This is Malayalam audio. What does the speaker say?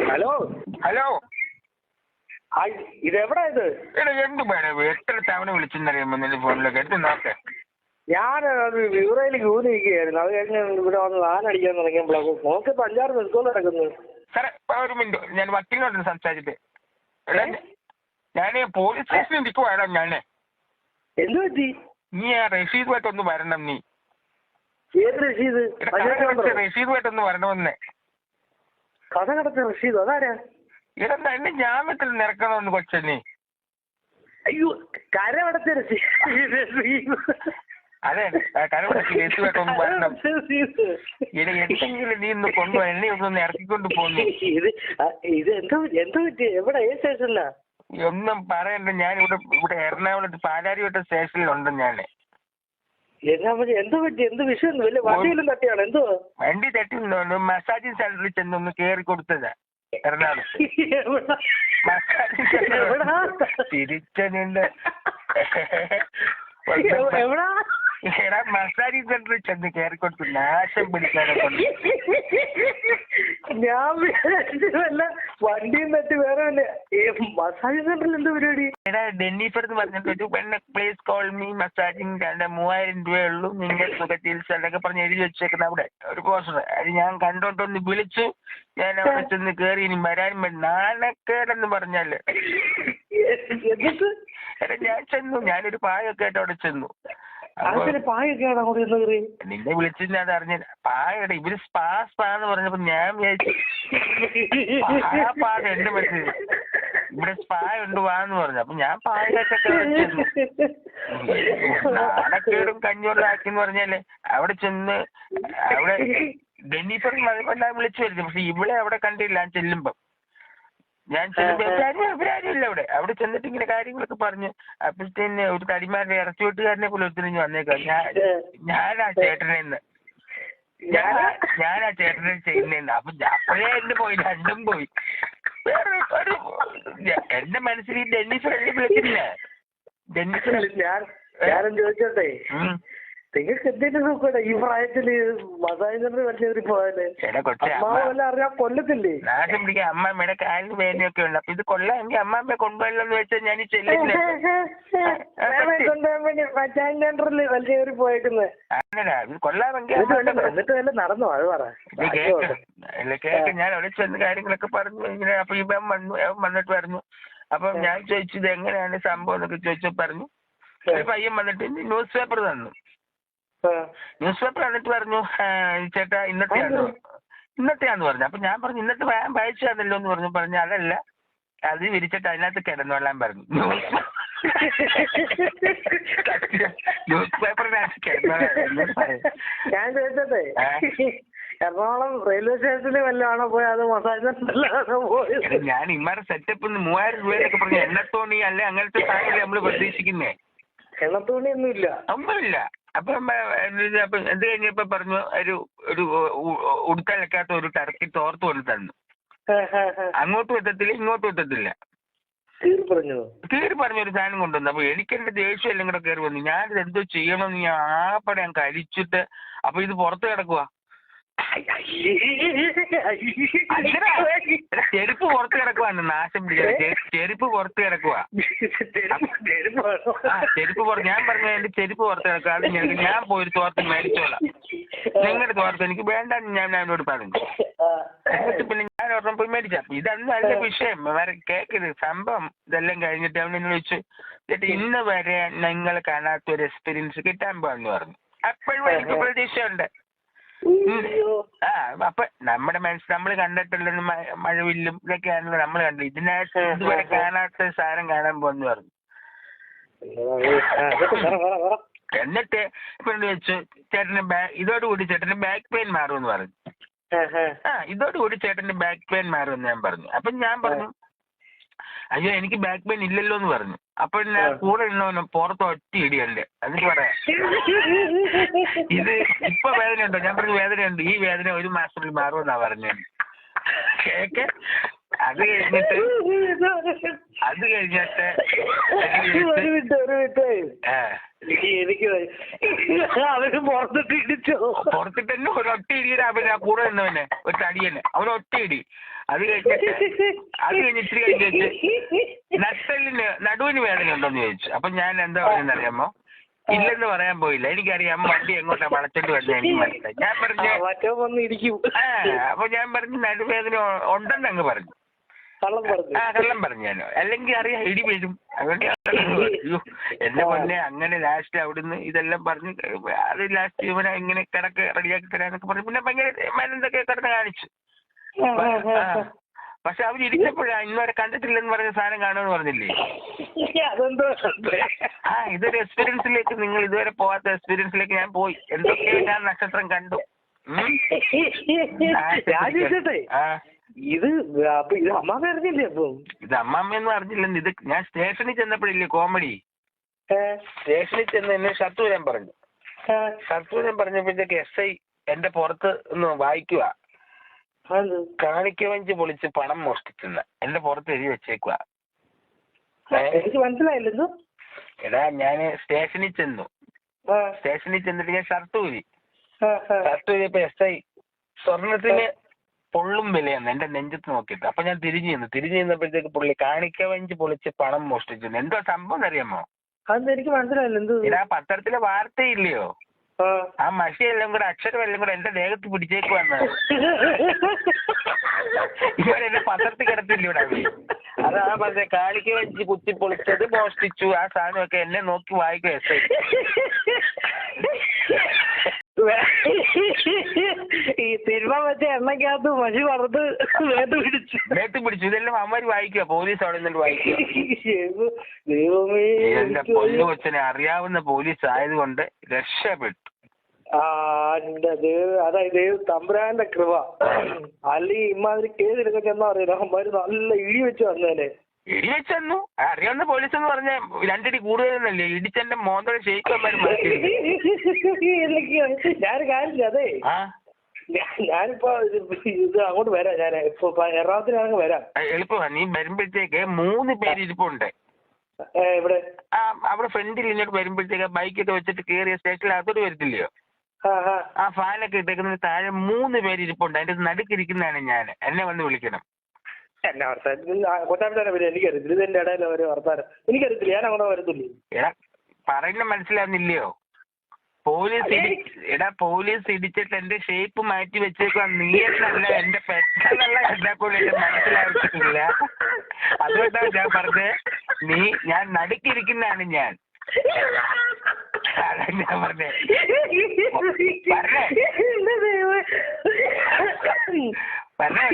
Hello hello. ഇതെവിടാ ഇത്? എടാ എന്ത് വേണം, എത്ര തവണ വിളിച്ചെന്നറിയാമോ നിന്റെ ഫോണിലൊക്കെ? എടുത്ത് നോക്ക്. ഞാൻ അത് വിവറയിലേക്ക് ഊന്നിരിക്കുകയായിരുന്നു. അത് കഴിഞ്ഞ് ഇവിടെ വന്ന് വാനടിക്കാൻ തുടങ്ങിയപ്പോഴാണ് നോക്കിയപ്പോൾ 5-6 മിനിറ്റ് നടക്കുന്നു. സാറേ ഒരു മിനിറ്റ്, ഞാൻ വക്കീലിനോട് സംസാരിച്ചിട്ട്. എടാ ഞാൻ പോലീസ് സ്റ്റേഷനിൽ ഇരിക്കുവാടാ. ഞാനേ എന്ത് പറ്റി? നീ ആ റഷീദുമായിട്ടൊന്ന് വരണം. നീ ഏത് റഷീദ്? റഷീദുമായിട്ടൊന്ന് വരണമെന്നേ. കഥ കടച്ച റഷീദ് അതാരാ? ഇടാ എന്നെ ജാമ്യത്തിൽ നിറക്കണമെന്ന് കൊച്ചെന്നെ. അയ്യോ, കരമടച്ച റഷീദ്. അതെ, കരമടച്ച് കേസുമായിട്ടൊന്ന് വരണം. ഇനി എന്തെങ്കിലും നീ ഒന്ന് കൊണ്ടുപോ, എന്നെ ഒന്ന് ഇറക്കിക്കൊണ്ട് പോകുന്നു. ഇത് എന്താ പറ്റി? എവിടെ? ഏത് സ്റ്റേഷനിലാ? ഒന്നും പറയണ്ട. ഞാൻ ഇവിടെ എറണാകുളത്ത് പാലാരിവട്ട സ്റ്റേഷനിലുണ്ട്. ഞാന് എന്താ പറ്റി? എന്ത് വിഷയം? വലിയ വണ്ടിയിലും തട്ടിയാണ്? എന്തോ വണ്ടി തട്ടി മസാജിങ് സെന്ററിൽ ചെന്നൊന്ന് കേറി കൊടുത്തതാ എറണാകുളത്ത്. മസാജിങ് സെന്റർ തിരിച്ചുണ്ട്. എടാ മസാജിങ് സെന്ററിൽ ചെന്ന് കേറി കൊടുത്തു. നാശം പിടിക്കാനെ കൊണ്ട് ഞാൻ വല്ല വണ്ടിയും തട്ടി വേറെ മസാജിങ് സെന്ററിൽ എന്താ പരിപാടി? എടാ ഡെന്നിഫർ എന്ന് പറഞ്ഞിട്ട് പ്ലീസ് കോൾ മീ മസാജിങ് 3000 രൂപയുള്ളൂ, നിങ്ങൾ സുഖ ചികിത്സ എന്നൊക്കെ പറഞ്ഞ് എഴുതി വെച്ചേക്കുന്ന അവിടെ ഒരു പോസ്റ്റർ. അത് ഞാൻ കണ്ടോണ്ടൊന്ന് വിളിച്ചു. ഞാൻ അവിടെ ചെന്ന് കയറി. ഇനി വരാനും നാണക്കേടെന്ന് പറഞ്ഞാല്. എടാ ഞാൻ ചെന്നു, ഞാനൊരു പായൊക്കെ ആയിട്ട് അവിടെ ചെന്നു. നിന്നെ വിളിച്ചിട്ട് അത് അറിഞ്ഞില്ല. പായടെ ഇവര് സ്പാ എന്ന് പറഞ്ഞപ്പോ ഞാൻ വിചാരിച്ചു ആ പാക എന്റെ മനസ്സിൽ ഇവിടെ സ്പാ ഉണ്ട് വാന്ന് പറഞ്ഞു. അപ്പൊ ഞാൻ പായൊക്കെ ചെന്നു. നാണക്കേടും കഞ്ഞൂറിലാക്കിന്ന് പറഞ്ഞാല് അവിടെ ചെന്ന് അവിടെ ഡെന്നിഫർ എല്ലാം വിളിച്ചു വരുന്നു. പക്ഷെ ഇവിടെ അവിടെ കണ്ടില്ല. ഞാൻ ചെല്ലുമ്പം ഇവരാരും ഇല്ല അവിടെ. അവിടെ ചെന്നിട്ട് ഇങ്ങനെ കാര്യങ്ങളൊക്കെ പറഞ്ഞു. അപ്പോഴത്തേന് ഒരു തടിമാരുടെ ഇറച്ചി വെട്ടുകാരനെ പോലെ ഒത്തിരിഞ്ഞ് വന്നേക്കാം. ഞാനാ ചേട്ടനെന്ന് ഞാനാ ചേട്ടനെ ചെയ്യുന്നതെന്ന്. അപ്പൊ അപ്പോഴേ എന്നെ പോയി, രണ്ടും പോയി. ഒരു എന്റെ മനസ്സിൽ ഈ ഡെന്നിഫർ എന്നെ വിളിച്ചില്ല. ഡെന്നിഫർ ഞാനും ചോദിച്ചോട്ടെ, നിങ്ങൾക്ക് എന്തെങ്കിലും നോക്കട്ടെ ഈ പ്രായത്തില് മസാജിന് വലിയവര് പോയാല് അറിയാൻ കൊല്ലത്തില്ലേ? നാശം പിടിക്കാൻ അമ്മമ്മയുടെ കാലിന് വേദനയൊക്കെ ഉണ്ട്. അപ്പൊ ഇത് കൊള്ളാമെങ്കിൽ അമ്മമ്മയെ കൊണ്ടുപോയല്ലെന്ന് വെച്ചാൽ ഞാൻ ചെല്ലില്ല. സെന്ററിൽ വലിയവര് പോയേക്കുന്നത് അങ്ങനെ ഇത് കൊള്ളാമെങ്കിൽ എന്നിട്ട് വല്ല നടന്നോ? അത് പറ. കേക്ക് ഞാൻ അവിടെ ചെന്ന് കാര്യങ്ങളൊക്കെ പറഞ്ഞു. ഇങ്ങനെ അപ്പൊ ഇവൻ വന്നിട്ട് പറഞ്ഞു. അപ്പൊ ഞാൻ ചോദിച്ചു ഇത് എങ്ങനെയാണ് സംഭവം എന്നൊക്കെ ചോദിച്ചു. പറഞ്ഞു ഒരു പയ്യൻ വന്നിട്ട് ന്യൂസ് പേപ്പർ തന്നു. ന്യൂസ് പേപ്പർ എന്നിട്ട് പറഞ്ഞു ചേട്ടാ ഇന്നത്തെയാന്ന് പറഞ്ഞു. അപ്പൊ ഞാൻ പറഞ്ഞു ഇന്നത്തെ വായിച്ചു തന്നല്ലോ എന്ന് പറഞ്ഞു അതല്ല, അത് വിരിച്ചിട്ട് അതിനകത്ത് കിടന്നോളാൻ പറഞ്ഞു. ന്യൂസ് പേപ്പറിനകത്ത് കിടന്നോളാം. ഞാൻ ചോദിച്ചോട്ടെ, എറണാകുളം റെയിൽവേ സ്റ്റേഷനിൽ വല്ലതാണോ പോയത്? അത് മസാജ് സെന്ററിലാണോ പോയത്? ഞാൻ ഇമാരുടെ സെറ്റപ്പ് 3000 രൂപയൊക്കെ പറഞ്ഞു. എണ്ണത്തോണി അല്ലെ അങ്ങനത്തെ സാധനം നമ്മള് പ്രതീക്ഷിക്കുന്നേ. എണ്ണത്തോണി ഒന്നുമില്ല. അപ്പം എന്ത് കഴിഞ്ഞപ്പോ പറഞ്ഞു ഒരു ഉടുത്തലക്കാത്ത ഒരു ടർക്കി തോർത്ത് കൊണ്ട് തന്നു. അങ്ങോട്ടും എത്തത്തില്ല ഇങ്ങോട്ടും എത്തത്തില്ല. കീറി പറഞ്ഞ ഒരു സാധനം കൊണ്ടുവന്നു. അപ്പൊ എനിക്ക് എന്റെ ദേഷ്യം എല്ലാം കൂടെ കയറി വന്നു. ഞാനിത് എന്തോ ചെയ്യണമെന്ന് ഞാൻ ആകെപ്പാടെ ഞാൻ കഴിച്ചിട്ട് അപ്പൊ ഇത് പുറത്ത് കിടക്കുവാ. ചെരുപ്പ് പുറത്ത് കിടക്കുവാണ്. നാശം പിടിക്കുക. ചെരുപ്പ് പുറത്ത് കിടക്കുവാ. ചെരുപ്പ് ഞാൻ പറഞ്ഞു എന്റെ ചെരുപ്പ് പുറത്ത് കിടക്കുക. അത് ഞാൻ പോയി തോർത്ത് മേടിച്ചോളാം. നിങ്ങളുടെ തോർത്ത് എനിക്ക് വേണ്ടെന്ന് ഞാൻ അവനോട് പറഞ്ഞു. എന്നിട്ട് പിന്നെ ഞാൻ ഒരെണ്ണം പോയി മേടിച്ച. ഇതൊന്നും അല്ല വിഷയം. വേറെ കേക്കരുത് സംഭവം. ഇതെല്ലാം കഴിഞ്ഞിട്ട് അവൻ എന്നെ വിളിച്ചു. എന്നിട്ട് ഇന്ന് വരെ നിങ്ങൾ കാണാത്ത ഒരു എക്സ്പീരിയൻസ് കിട്ടാൻ പോകാന്ന് പറഞ്ഞു. അപ്പോഴും എനിക്ക് പ്രതീക്ഷയുണ്ട്. അപ്പൊ നമ്മുടെ മനസ്സിൽ നമ്മൾ കണ്ടിട്ടുള്ള മഴവില്ലും ഇതൊക്കെയാണല്ലോ നമ്മൾ കണ്ടത്. ഇതിനകത്ത് ഇതുവരെ കാണാത്ത സാധനം കാണാൻ പോന്ന് പറഞ്ഞു. എന്നിട്ട് ഇപ്പൊ വെച്ചു ചേട്ടന് ഇതോടുകൂടി ചേട്ടന് ബാക്ക് പെയിൻ മാറുമെന്ന് പറഞ്ഞു. ഇതോടുകൂടി ചേട്ടന്റെ ബാക്ക് പെയിൻ മാറുമെന്ന് ഞാൻ പറഞ്ഞു. അപ്പൊ ഞാൻ പറഞ്ഞു അയ്യോ എനിക്ക് ബാക്ക് പെയിൻ ഇല്ലല്ലോ എന്ന് പറഞ്ഞു. അപ്പൊ ഞാൻ കൂടെ ഉണ്ടോ പുറത്ത് ഒറ്റ ഇടിയുണ്ട്. എന്നിട്ട് പറയാം ഇത് ഇപ്പൊ വേദനയുണ്ടോ? ഞാൻ പറഞ്ഞു വേദനയുണ്ട്. ഈ വേദന 1 മാസത്തിൽ മാറുമെന്നാ പറഞ്ഞത്. കേക്ക് അത് കഴിഞ്ഞിട്ട് എനിക്ക് അവര് പുറത്തിട്ട് ഇടിച്ചോ? പുറത്തിട്ട് തന്നെ ഒരൊറ്റ ഇടിയുടെ അവന് ആ കൂടെ നിന്നവനെ ഒരു തടിയന് അവന് ഒറ്റ ഇടി. അത് കഴിഞ്ഞിട്ട് ഇത്തിരി കഴിഞ്ഞിട്ട് നടുവിന് വേദന ഉണ്ടോന്ന് ചോദിച്ചു. അപ്പൊ ഞാൻ എന്താ പറയുന്നറിയാമോ? ഇല്ലെന്ന് പറയാൻ പോയില്ല. എനിക്കറിയാം വണ്ടി എങ്ങോട്ടാ വളച്ചിട്ട് വരുന്നത് എനിക്ക് മനസ്സിലായി. ഞാൻ പറഞ്ഞു അപ്പൊ ഞാൻ പറഞ്ഞു നടുവേദന ഉണ്ടെന്ന് അങ്ങ് പറഞ്ഞു. കള്ളം പറഞ്ഞു ഞാൻ. അല്ലെങ്കിൽ അറിയാം ഇടി വീഴും. അതുകൊണ്ട് അയ്യോ എന്റെ പൊന്നെ അങ്ങനെ ലാസ്റ്റ് അവിടുന്ന് ഇതെല്ലാം പറഞ്ഞ് അത് ലാസ്റ്റ് ഇവനെ ഇങ്ങനെ കിടക്ക് റെഡിയാക്കി തരാന്നൊക്കെ പറഞ്ഞു. പിന്നെ ഭയങ്കര മരുന്നൊക്കെ കിടന്ന് കാണിച്ചു. പക്ഷെ അവർ ഇരിച്ചപ്പോഴാ ഇന്നുവരെ കണ്ടിട്ടില്ലെന്ന് പറഞ്ഞ സാധനം കാണുമെന്ന് പറഞ്ഞില്ലേ? ഇതൊരു എക്സ്പീരിയൻസിലേക്ക്, നിങ്ങൾ ഇതുവരെ പോവാത്ത എക്സ്പീരിയൻസിലേക്ക് ഞാൻ പോയി. എന്തൊക്കെയോ ഞാൻ നക്ഷത്രം കണ്ടു. ഇത് അമ്മാമ്മ അറിഞ്ഞില്ലേ? അപ്പം ഇത് അമ്മാമ്മയൊന്നും അറിഞ്ഞില്ലെന്ന്. ഇത് ഞാൻ സ്റ്റേഷനിൽ ചെന്നപ്പോഴില്ലേ കോമഡി. സ്റ്റേഷനിൽ ചെന്ന് എന്നെ ഷർട്ട് വരാൻ പറഞ്ഞു. ഷർട്ട് വരാൻ പറഞ്ഞപ്പോഴത്തേക്ക് SI എന്റെ പുറത്ത് ഒന്ന് വായിക്കുക. കാണിക്കവഞ്ചി പൊളിച്ച് പണം മോഷ്ടിച്ചെന്ന് എന്റെ പുറത്ത് എഴുതി വെച്ചേക്കുക. എനിക്ക് മനസ്സിലായില്ലെന്നു. എടാ ഞാന് സ്റ്റേഷനിൽ ചെന്നു. സ്റ്റേഷനിൽ ചെന്നിട്ട് ഞാൻ ഷർട്ട് ഊരിയപ്പോ SI സ്വർണത്തിന് പൊള്ളും വിലയെന്ന് എന്റെ നെഞ്ചത്ത് നോക്കിയിട്ട്. അപ്പൊ ഞാൻ തിരിഞ്ഞു നിന്നപ്പോഴത്തേക്ക് പുള്ളി കാണിക്കവഞ്ചി പൊളിച്ച് പണം മോഷ്ടിച്ചു. എന്തോ സംഭവം അറിയാമോ? അതെനിക്ക് മനസ്സിലായില്ല. ഇതാ പത്രത്തിലെ വാർത്തയില്ലയോ? ആ മഷിയെല്ലാം കൂടെ അക്ഷരമെല്ലാം കൂടെ എന്റെ ദേഹത്ത് പിടിച്ചേക്ക് വന്നത്. ഇവരെന്നെ പത്രത്തിൽ കിടത്തില്ല ഇവിടെ. അതാ പറഞ്ഞ കാളിക്ക് വെച്ച് കുത്തി പൊളിച്ചത് മോഷ്ടിച്ചു. ആ സാധനമൊക്കെ എന്നെ നോക്കി വായിക്കും SI. ഈ സിനിമ വെച്ച എണ്ണക്കകത്ത് മഷി വറുത്ത് മേത്ത് പിടിച്ചു. ഇതെല്ലാം അവന്മാര് വായിക്കുക. പോലീസ് അവിടെ നിന്നിട്ട് വായിക്കുക. ദൈവമേ, എന്റെ പൊന്നു കൊച്ചനെ അറിയാവുന്ന പോലീസ് ആയതുകൊണ്ട് രക്ഷപ്പെട്ടു. അതായത് തമ്പുരാന്റെ കൃപ. അല്ലെങ്കിൽ ഇമാതിരി കേസെടുക്കാൻ ചെന്നാ അറിയില്ല. അവന്മാര് നല്ല ഇടി വെച്ച് വന്നേനെ. ഇടി വെച്ച് തന്നു. അറിയാവുന്ന പോലീസ് എന്ന് പറഞ്ഞ 2 അടി കൂടുതലെന്നല്ലേ? ഇടിച്ചെന്റെ മോന്തോടെ ഷെയ്ക്കന്മാര് ഞാനൊരു കാര്യം അതെ, ഞാനിപ്പോ ഇത് അങ്ങോട്ട് വരാം. ഞാൻ ഇപ്പൊ എറണാകുളത്തിനാണെങ്കിൽ വരാം. എളുപ്പമാണ്. നീ വരുമ്പോഴത്തേക്ക് 3 പേര് ഇരിപ്പുണ്ട് ഇവിടെ. അവിടെ ഫ്രണ്ടിൽ ഇങ്ങോട്ട് വരുമ്പോഴത്തേക്ക് ബൈക്കൊക്കെ വെച്ചിട്ട് കയറിയ സ്റ്റേഷനിൽ അകത്തോട്ട് വരത്തില്ലയോ? ആ ഫാനൊക്കെ ഇട്ടേക്കുന്ന താഴെ 3 പേര് ഇരിപ്പുണ്ട്. അതിന്റെ നടുക്കിരിക്കുന്നതാണ് ഞാൻ. എന്നെ വന്ന് വിളിക്കണം. എന്നാ വർത്താനം കൊട്ടാരത്താനെ വരും? എനിക്കറിയത്തില്ല. ഇതെന്റെ ഇടയിൽ ഒരു വർത്താനം എനിക്കറിയത്തില്ല. ഞാൻ അങ്ങോട്ട് വരത്തില്ലേ? എടാ പറയുന്ന മനസ്സിലാവുന്നില്ലയോ? പോലീസ് ഇടിച്ചിട്ട് എന്റെ ഷേപ്പ് മാറ്റി വെച്ചേക്കുക. നീ എന്നല്ല എന്റെ പെട്ടെന്നുള്ള കണ്ടാക്കൂടെ എന്റെ മനസ്സിലാവത്തില്ല. അതുകൊണ്ടാണ് ഞാൻ പറഞ്ഞത് ഞാൻ നടുക്കിരിക്കുന്നതാണ് ഞാൻ. അതാ ഞാൻ പറഞ്ഞേ. പറഞ്ഞേ